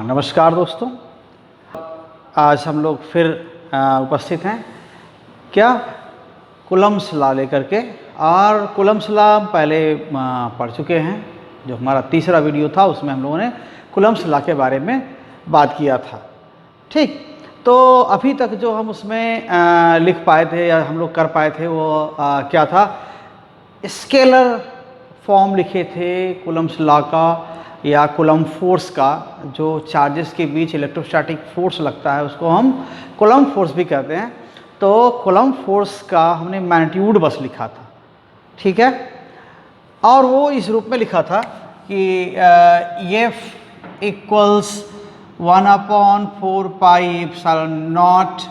नमस्कार दोस्तों, आज हम लोग फिर उपस्थित हैं क्या कूलम्ब्स लॉ लेकर के। और कूलम्ब्स लॉ हम पहले पढ़ चुके हैं। जो हमारा तीसरा वीडियो था उसमें हम लोगों ने कूलम्ब्स लॉ के बारे में बात किया था। ठीक, तो अभी तक जो हम उसमें लिख पाए थे या हम लोग कर पाए थे वो क्या था, स्केलर फॉर्म लिखे थे कूलम्ब्स लॉ का या कूलम्ब फोर्स का। जो चार्जेस के बीच इलेक्ट्रोस्टैटिक फोर्स लगता है उसको हम कूलम्ब फोर्स भी कहते हैं। तो कूलम्ब फोर्स का हमने मैग्नीट्यूड बस लिखा था, ठीक है। और वो इस रूप में लिखा था कि F equals 1/4 pi epsilon not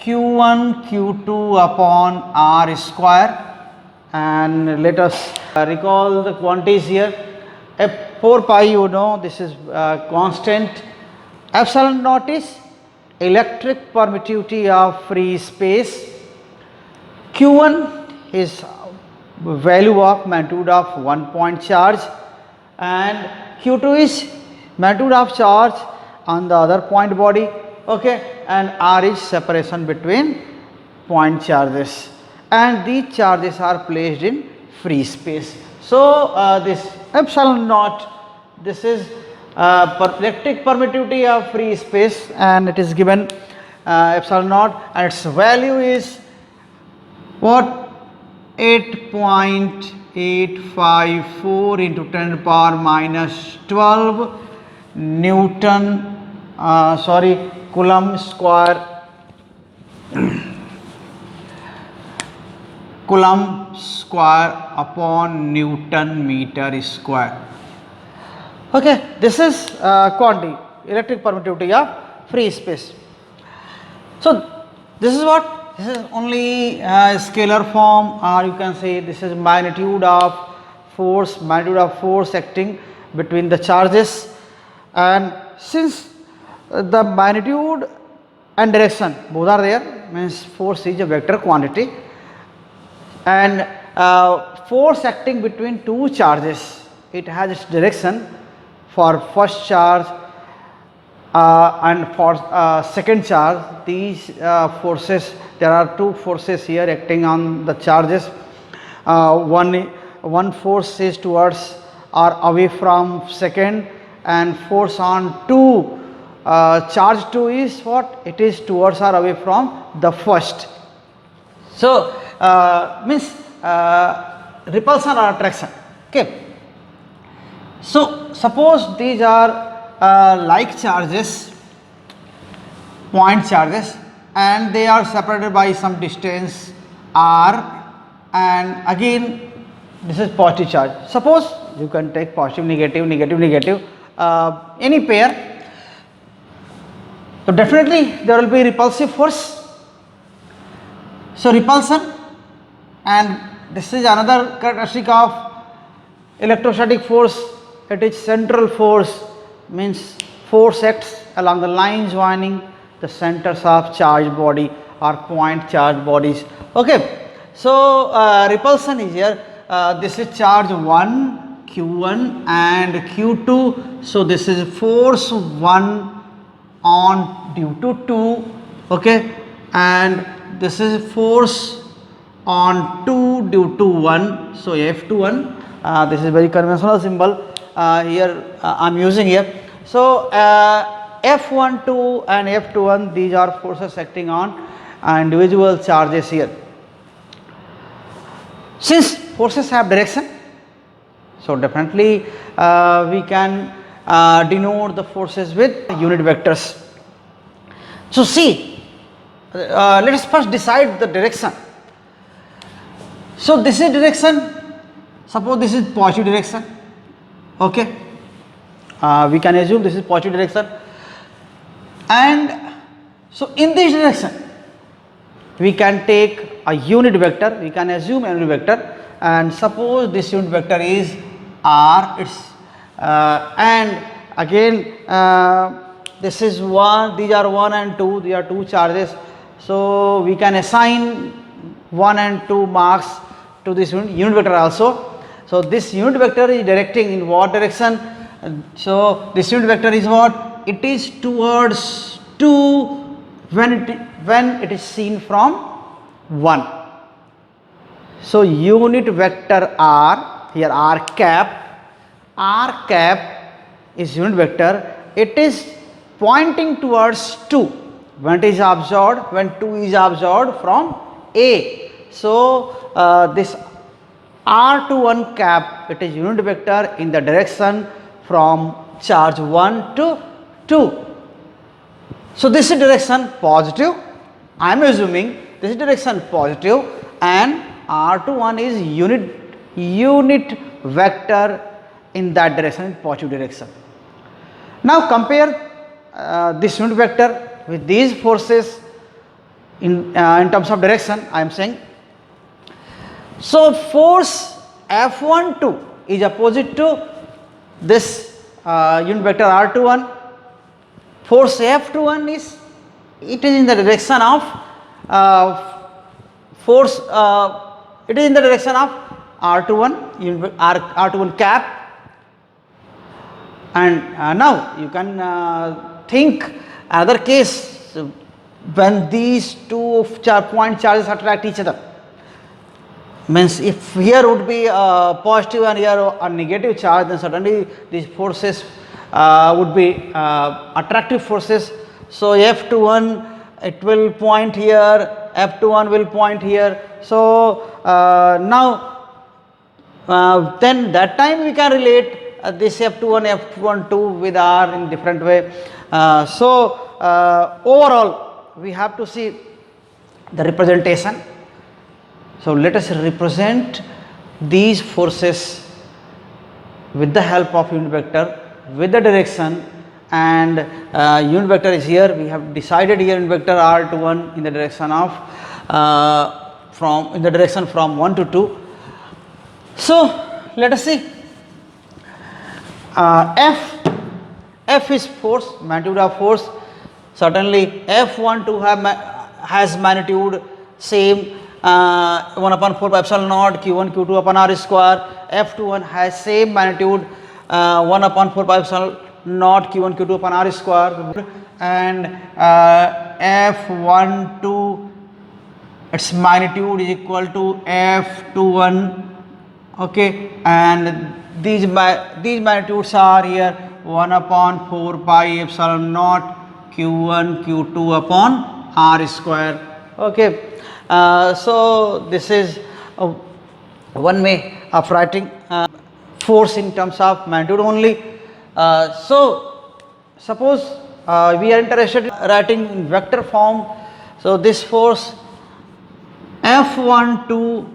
Q1 Q2 upon R square. And let us recall the quantities here. F4 pi, you know, this is constant. Epsilon naught is electric permittivity of free space. Q1 is value of magnitude of 1 point charge, and Q2 is magnitude of charge on the other point body, okay, and R is separation between point charges, and these charges are placed in free space. So this epsilon naught, this is electric permittivity of free space, and it is given epsilon naught, and its value is what, 8.854 into 10 to the power minus 12 Newton Coulomb square, Coulomb square upon Newton meter square. Okay, this is quantity, electric permittivity of free space. So this is what, this is only scalar form, or you can say this is magnitude of force acting between the charges. And since the magnitude and direction both are there, means force is a vector quantity, and force acting between two charges, it has its direction for first charge and for second charge. These forces, there are two forces here acting on the charges. One force is towards or away from second, and force on two, charge 2 is what, it is towards or away from the first. So means repulsion or attraction. Okay, so suppose these are like charges, point charges, and they are separated by some distance r, and again this is positive charge. Suppose you can take positive, negative, negative, negative, any pair. So definitely there will be repulsive force. So repulsion, and this is another characteristic of electrostatic force. It is central force, means force acts along the line joining the centers of charge body or point charge bodies. Okay, so repulsion is here. This is charge 1 Q1 and Q2. So this is force 1 on due to 2, okay, and this is force on 2 due to 1. So F21, this is very conventional symbol here I am using here. So F12 and F21, these are forces acting on individual charges here. Since forces have direction, so definitely we can denote the forces with unit vectors. So see, let us first decide the direction. So this is direction, suppose this is positive direction, okay, we can assume this is positive direction, and so in this direction we can take a unit vector, we can assume a unit vector, and suppose this unit vector is r, it's and again this is 1, these are 1 and 2, these are two charges. So we can assign 1 and 2 marks to this unit vector also. So this unit vector is directing in what direction? So this unit vector is what? it is towards 2 when it is seen from 1. So unit vector r, here r cap is unit vector, it is pointing towards 2 when it is observed, when 2 is observed from A. So this r21 cap, it is unit vector in the direction from charge 1 to 2. So this is direction positive, I am assuming this is direction positive, and r21 is unit vector in that direction, positive direction. Now compare this unit vector with these forces in terms of direction, I am saying. So force F12 is opposite to this unit vector r21. Force F21 is, it is in the direction of it is in the direction of r21 r21 cap. And now you can think another case when these two point charges attract each other. Means if here would be a positive and here a negative charge, then suddenly these forces would be attractive forces. So F21 it will point here, F21 will point here. So now then that time we can relate this F21 F12 with R in different way. So overall we have to see the representation. So let us represent these forces with the help of unit vector, with the direction, and unit vector is here. We have decided here unit vector r21 in the direction of from 1 to 2. So let us see. F is force, magnitude of force. Certainly F12 has magnitude same 1 upon 4 pi epsilon naught q1 q2 upon r square. F21 has same magnitude 1 upon 4 pi epsilon naught q1 q2 upon r square, and F12 its magnitude is equal to F21. Okay, and these magnitudes are here 1 upon 4 pi epsilon naught q1 q2 upon r square. Okay, so this is one way of writing force in terms of magnitude only. So suppose we are interested in writing in vector form. So this force F12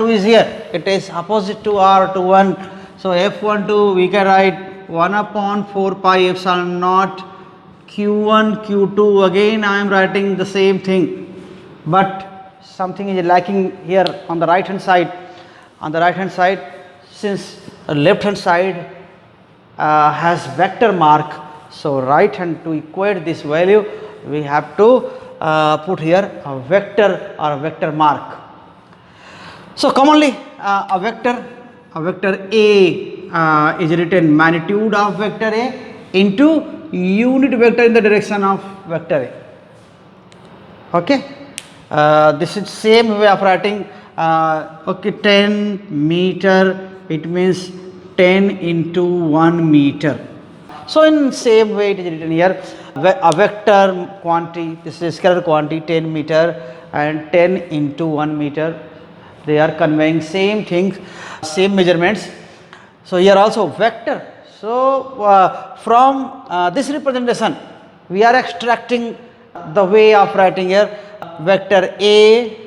is here, it is opposite to r21. So F12 we can write 1 upon 4 pi epsilon naught q1 q2. Again I am writing the same thing, but something is lacking here on the right hand side. On the right hand side, since left hand side has vector mark, so right hand to equate this value we have to put here a vector or a vector mark. So commonly a vector A is written magnitude of vector A into unit vector in the direction of vector A. Okay, this is same way of writing. Okay, 10 meter, it means 10 into 1 meter. So in same way it is written here, a vector quantity, this is scalar quantity 10 meter and 10 into 1 meter. They are conveying same things, same measurements. So here also vector. So from this representation we are extracting the way of writing here vector A,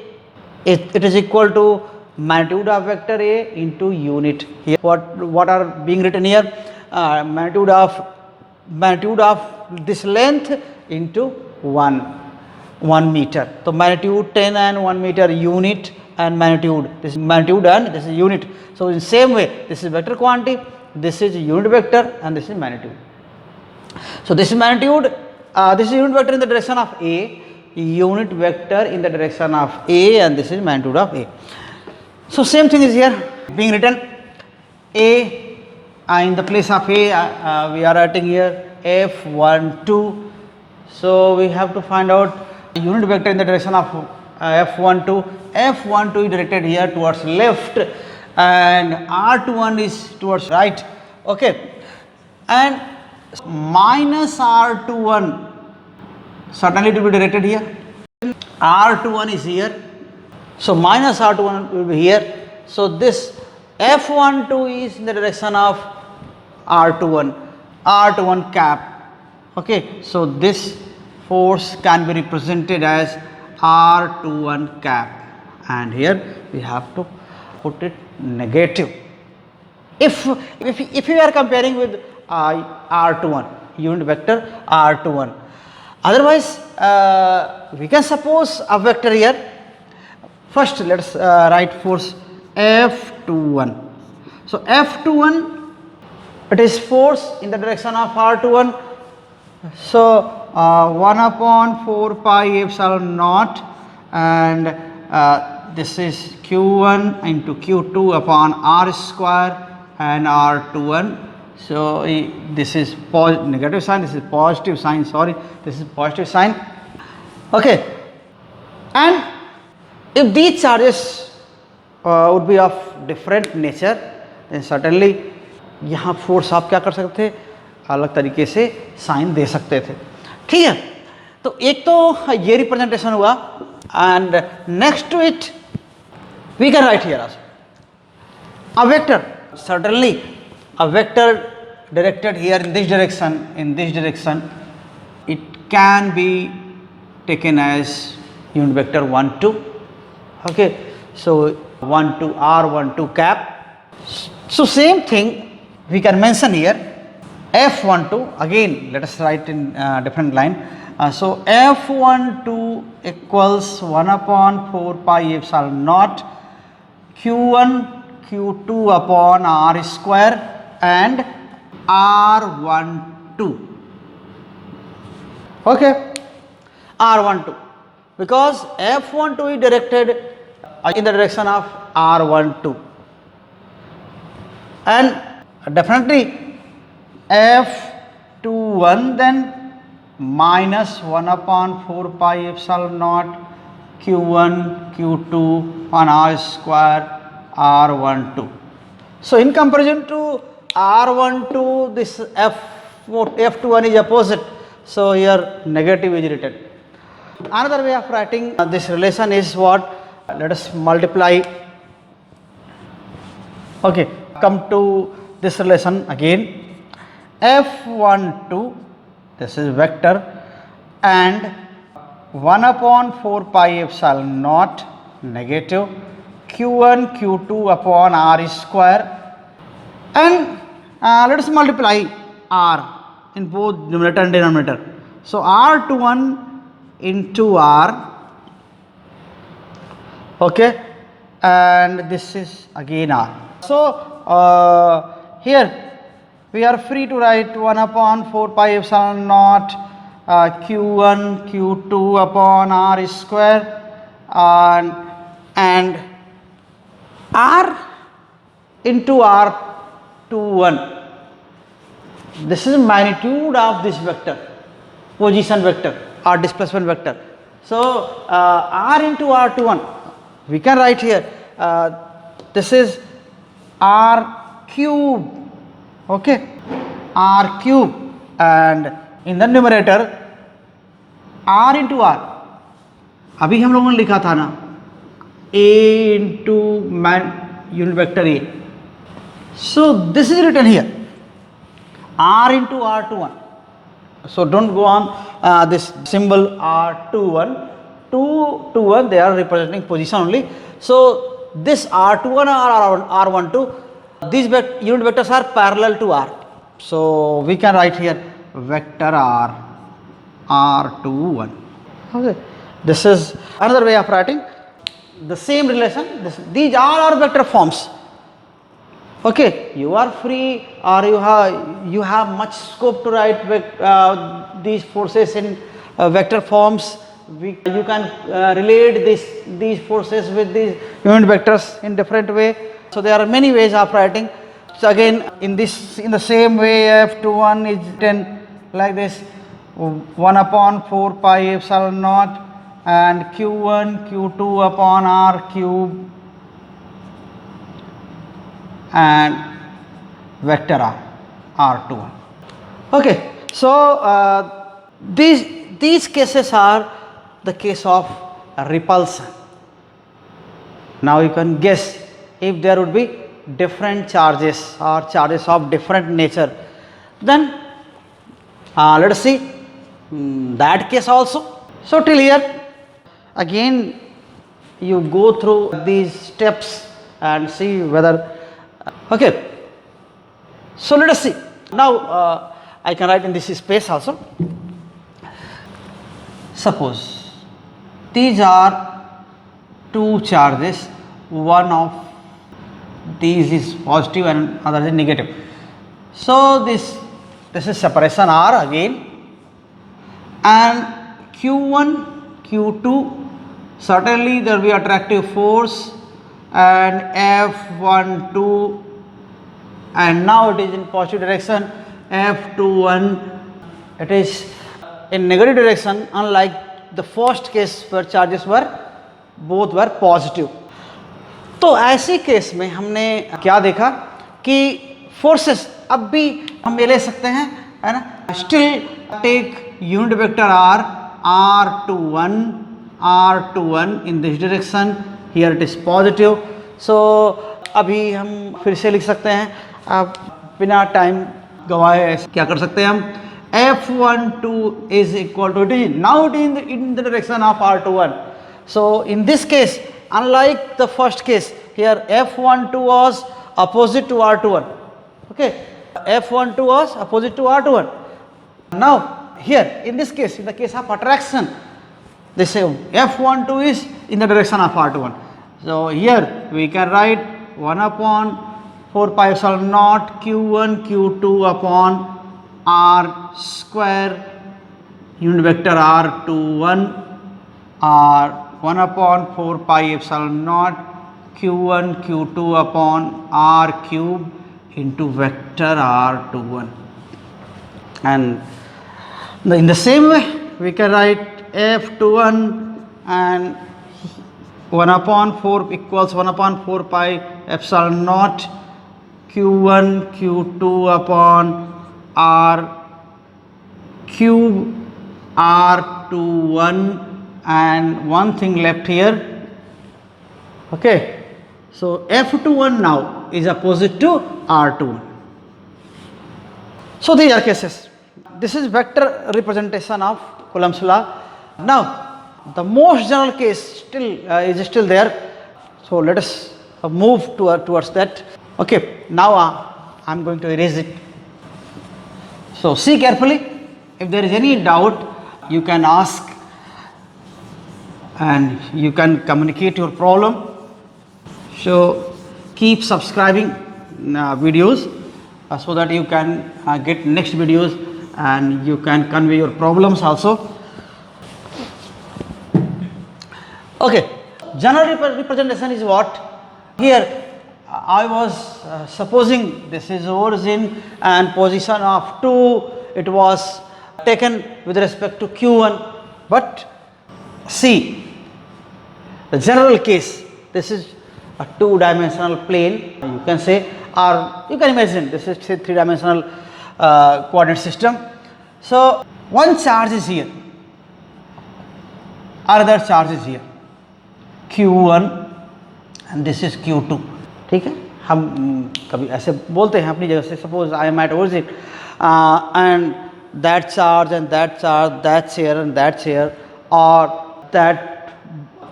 it is equal to magnitude of vector A into unit. Here what are being written here, magnitude of this length into 1 meter. So magnitude 10 and 1 meter unit and magnitude, this is magnitude and this is unit. So in same way this is vector quantity, this is unit vector and this is magnitude. So this is magnitude, this is unit vector in the direction of A, unit vector in the direction of A, and this is magnitude of A. So same thing is here being written. A in the place of A we are writing here F12. So we have to find out unit vector in the direction of F12. F12 is directed here towards left and R21 is towards right. Okay, and minus R21 certainly it will be directed here. R21 is here, so minus R21 will be here. So this F12 is in the direction of R21 cap. Okay, so this force can be represented as R21 cap, and here we have to put it negative. If we are comparing with R21 unit vector R21, otherwise we can suppose a vector here. First let us write force F21. So F21, it is force in the direction of R21. So 1 upon 4 pi epsilon naught, and this is Q1 into Q2 upon R square and R21. So this is negative sign, this is positive sign, sorry, this is positive sign. Okay, and if these charges would be of different nature, then certainly यहाँ force आप क्या कर सकते थे, अलग तरीके से sign दे सकते थे. ठीक है, तो एक तो ये रिप्रेजेंटेशन हुआ, and next to it we can write here also a vector. Certainly a vector directed here in this direction, it can be taken as unit vector 1 2. Okay, so 1 2 R12 cap. So same thing we can mention here, F12 again. Let us write in different line. So F12 equals 1 upon 4 pi epsilon naught Q1 Q2 upon R square and R12. Okay, R12, because F12 is directed in the direction of R12, and definitely F21 then minus 1 upon 4 pi epsilon naught Q1 Q2 on R square R12. So in comparison to R12, this F21 is opposite, so here negative is written. Another way of writing this relation is what? Let us multiply. Okay, come to this relation again. F12, this is vector, and 1 upon 4 pi epsilon naught negative Q1 Q2 upon R square, and let us multiply R in both numerator and denominator. So R21 into R, okay, and this is again R. So here we are free to write 1 upon 4 pi epsilon naught Q1 Q2 upon R square, and R into R21. This is magnitude of this vector, position vector or displacement vector. So R into R21, we can write here, this is R cube. Okay, R cube, and in the numerator R into R, अभी हम लोगों ने लिखा था ना, A into unit vector A. So this is written here, R into R21. So don't go on this symbol R21, 2 to 1, they are representing position only. So this R21 or R12, these unit vectors are parallel to R. So we can write here vector R, R21. Okay, this is another way of writing the same relation. These all are vector forms. Okay, you are free, or you have much scope to write these forces in vector forms. You can relate these forces with these unit vectors in different way. So there are many ways of writing. So again, in the same way, F21 is written like this, 1 upon 4 pi epsilon naught and q1 q2 upon r cube and vector r21. Okay, so these cases are the case of repulsion. Now you can guess if there would be different charges or charges of different nature, then let us see that case also. So till here again you go through these steps and see whether okay. So let us see. Now I can write in this space also. Suppose these are two charges, one of these is positive and other is negative. So this is separation R again, and Q1, Q2, certainly there will be attractive force, and F12, and now it is in positive direction, F21 it is in negative direction, unlike the first case where charges were both were positive. तो ऐसे case में हमने क्या देखा कि forces अब भी हम ले सकते हैं, है ना. Still take unit vector R r21 in this direction, here it is positive. So अभी हम फिर से लिख सकते हैं, अब बिना टाइम गवाए क्या कर सकते हैं हम. F12 is equal to it, now it is in the direction of r21. So in this case, unlike the first case, here F12 was opposite to r21. Okay, F12 was opposite to r21. Now here in this case, in the case of attraction, they say F12 is in the direction of r21. So here we can write 1 upon 4 pi epsilon naught q1 q2 upon r square unit vector r21 or 1 upon 4 pi epsilon naught q1 q2 upon r cube into vector r21. And in the same way we can write f21 and 1 upon 4 equals 1 upon 4 pi epsilon naught q1 q2 upon r cube r21, and one thing left here. Okay, so F21 now is opposite to R21. So these are cases. This is vector representation of Coulomb's law. Now the most general case is still there. So let us move towards that. Okay, now I am going to erase it. So see carefully. If there is any doubt, you can ask and you can communicate your problem. So keep subscribing videos so that you can get next videos and you can convey your problems also. Okay, general representation is what? Here I was supposing this is origin and position of 2, it was taken with respect to q1, but see the general case, this is a two-dimensional plane, you can say, or you can imagine this is say three-dimensional coordinate system. So one charge is here, another charge is here, q1 and this is q2. ठीक है, हम कभी ऐसे बोलते हैं अपनी जगह से, suppose I am at origin and that charge and that chair and that chair or that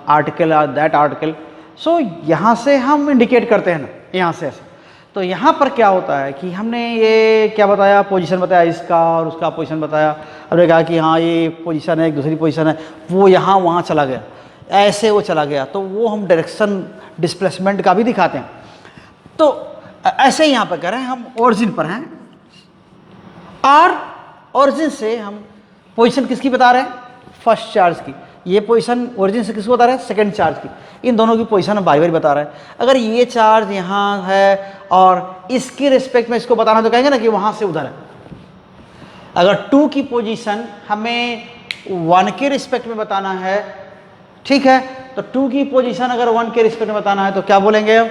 article or that article. सो यहाँ से हम इंडिकेट करते हैं ना, यहाँ से ऐसे. तो यहाँ पर क्या होता है कि हमने ये क्या बताया, पोजीशन बताया इसका और उसका पोजीशन बताया, हमने कहा कि हाँ ये पोजीशन है, एक दूसरी पोजीशन है, वो यहाँ वहाँ चला गया, ऐसे वो चला गया, तो वो हम डायरेक्शन डिस्प्लेसमेंट का भी दिखाते हैं. तो ऐसे ही यहाँ पर कह रहे हैं, हम ओरिजिन पर हैं और ओरिजिन से हम पोजीशन किसकी बता रहे हैं, फर्स्ट चार्ज की. ये पोजीशन ओरिजिन से किसको बता रहे हैं, सेकंड चार्ज की. इन दोनों की पोजीशन बारी बारी बता रहे हैं. अगर ये चार्ज यहाँ है और इसके रिस्पेक्ट में इसको बताना तो कहेंगे ना कि वहाँ से उधर है. अगर 2 की पोजीशन हमें 1 के रिस्पेक्ट में बताना है, ठीक है, तो 2 की पोजीशन अगर 1 के रिस्पेक्ट में बताना है तो क्या बोलेंगे हम,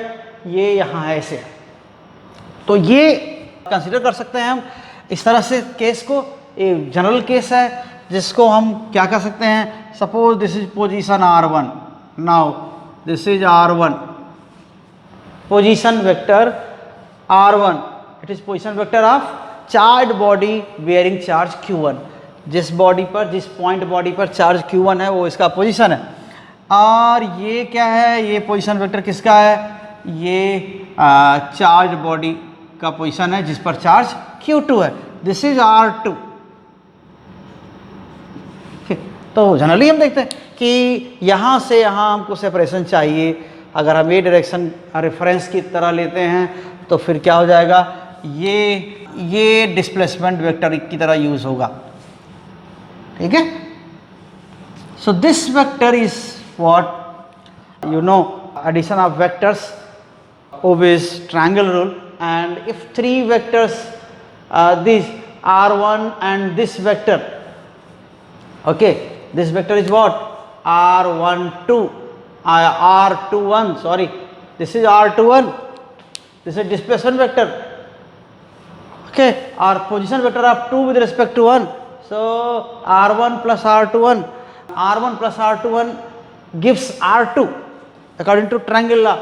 ये यहाँ है ऐसे। तो ये कंसीडर कर सकते हैं हम इस तरह से केस को, एक जनरल केस है जिसको हम क्या कर सकते हैं, suppose this is position R1, now this is R1, position vector R1, it is position vector of charge body bearing charge Q1, जिस बॉडी पर, जिस पॉइंट बॉडी पर चार्ज Q1 है वो इसका पोजीशन है। और ये क्या है, ये पोजीशन वेक्टर किसका है, ये चार्ज बॉडी का पोजीशन है जिस पर चार्ज Q2 है, दिस इज R2। तो जनरली हम देखते हैं कि यहाँ से यहाँ हमको सेपरेशन चाहिए, अगर हम ये डायरेक्शन रेफरेंस की तरह लेते हैं तो फिर क्या हो जाएगा, ये डिस्प्लेसमेंट वेक्टर की तरह यूज होगा, ठीक है। So this vector is what you know, addition of vectors obeys triangle rule, and if 3 vectors, this R1 and this vector, okay, this vector is what, R12, R21, sorry, this is R21, this is displacement vector, okay, our position vector of 2 with respect to 1, so R1 plus R21, R1 plus R21 gives R2 according to triangle law,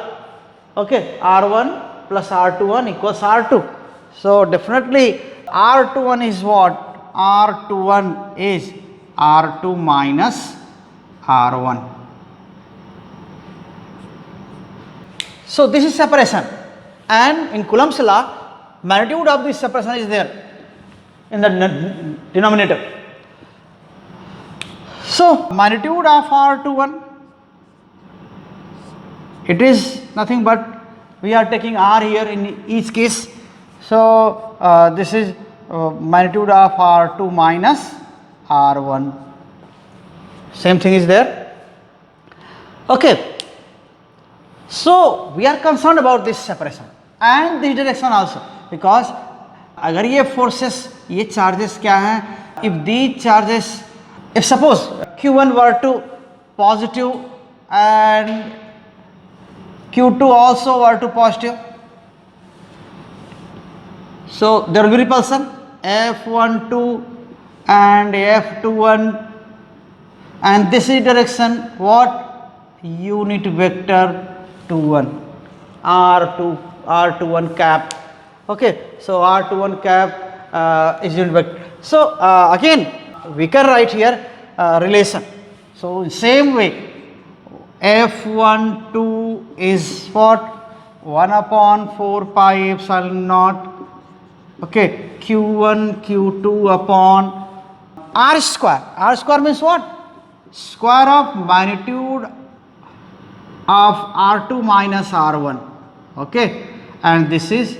okay, R1 plus R21 equals R2, so definitely R21 is what, R21 is R2 minus R1. So this is separation, and in Coulomb's law magnitude of this separation is there in the denominator. So magnitude of R21, it is nothing but, we are taking R here in each case, so this is magnitude of R2 minus R1, same thing is there, okay. So we are concerned about this separation and this direction also, because अगर ये forces, ये charges क्या हैं, if these charges, if suppose Q1 were to positive and Q2 also were to positive, so there will be repulsion, F12 and F21, and this is direction what, unit vector 21, R21 cap, okay, so R21 cap is unit vector. So again we can write here relation, so in same way F12 is what, 1 upon 4 pi epsilon naught, okay, Q1 Q2 upon R square. R square means what, square of magnitude of R2 minus R1, okay, and this is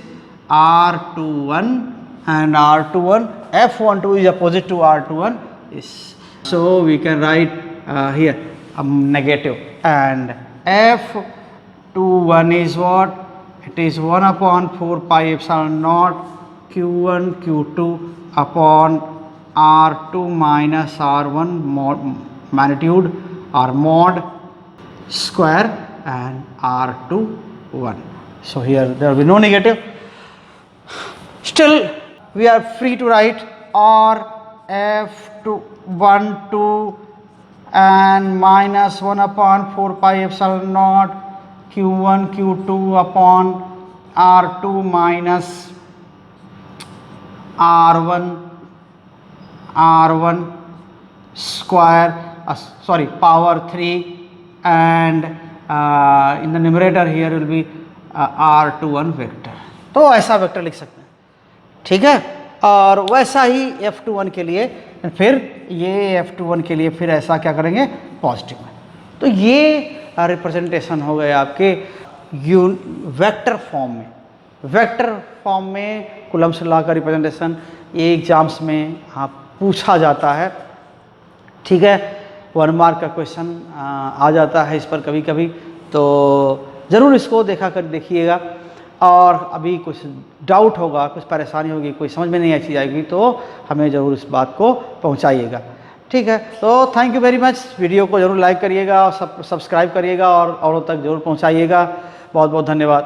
R21 and R21, F12 is opposite to R21, is, so we can write here negative, and F21 is what, it is 1 upon 4 pi epsilon naught Q1 Q2 upon R2 minus R1 mod, magnitude or mod square, and R2 1. So here there will be no negative. Still we are free to write or F2 1 2 and minus 1 upon 4 pi epsilon naught Q1 Q2 upon R2 minus R1 square, sorry, power 3, and in the numerator here will be R21 vector. तो ऐसा vector लिख सकते हैं, ठीक है। और वैसा ही F21 के लिए, फिर ये F21 के लिए फिर ऐसा क्या करेंगे, पॉजिटिव में। तो ये रिप्रेजेंटेशन हो गए आपके वेक्टर फॉर्म में। वेक्टर फॉर्म में कूलम्ब्स लॉ का रिप्रेजेंटेशन ये एग्जाम्स में आप पूछा जाता है, ठीक है। 1 मार्क का क्वेश्चन आ जाता है इस पर कभी कभी, तो ज़रूर इसको देखिएगा। और अभी कुछ डाउट होगा, कुछ परेशानी होगी, कोई समझ में नहीं आई चीज़ आएगी तो हमें ज़रूर इस बात को पहुंचाइएगा। ठीक है, तो thank you very much. Video को ज़रूर लाइक करिएगा और सब्सक्राइब करिएगा और औरों तक ज़रूर पहुंचाइएगा। बहुत बहुत धन्यवाद।